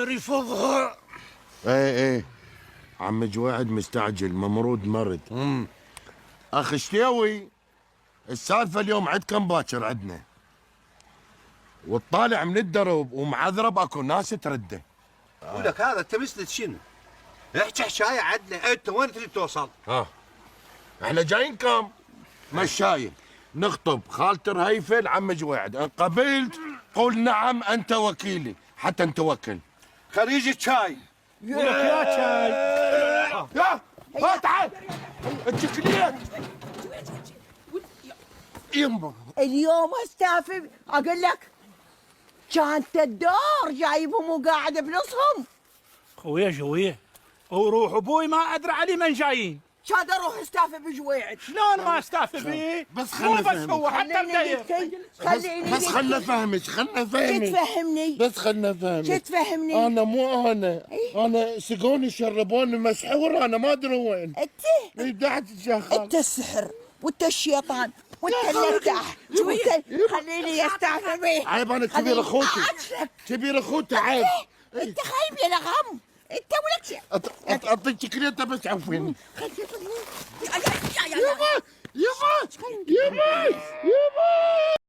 رفضها. ايه عم جويعد مستعجل ممرود مرد. اخ شتيوي، السالفه اليوم عندكم باكر عندنا، والطالع من الدرب ومعذرب اكو ناس ترده. ولك هذا انت مسند شنو؟ احكي حشايه عدنا، انت وين تريد توصل؟ احنا جايين كم مشاية نخطب خالة رهيفة لعم جويعد، ان قبلت قول نعم انت وكيلي حتى نتوكل. خريج شاي. ولك يا شاي. يا تعال التكليت يمه. اليوم استافي اقول لك كانت الدور جايبهم وقاعد بنصهم. خويه جويه وروح ابوي ما ادري علي من جايين. كان اروح استافي بجويعد. شلون ما استافي بيه؟ بس مو خلنا بس هو حتى مدير. بس خلنا فهمك خلنا فهمك. تفهمني؟ بس خلنا فهمك. شو تفهمني؟ انا مو انا سقوني شربوني مسحور، انا ما ادري وين. انت بدعت الشيخ. انت السحر وانت الشيطان وانت المفتاح. خليني استعفى بيه. عيب انا كبير اخوتي. كبير اخوتي عيب. انت خايب يا لغم. انت ولك شيء. اعطيك كريته بس عفيني. يا يبا يبا يبا يبا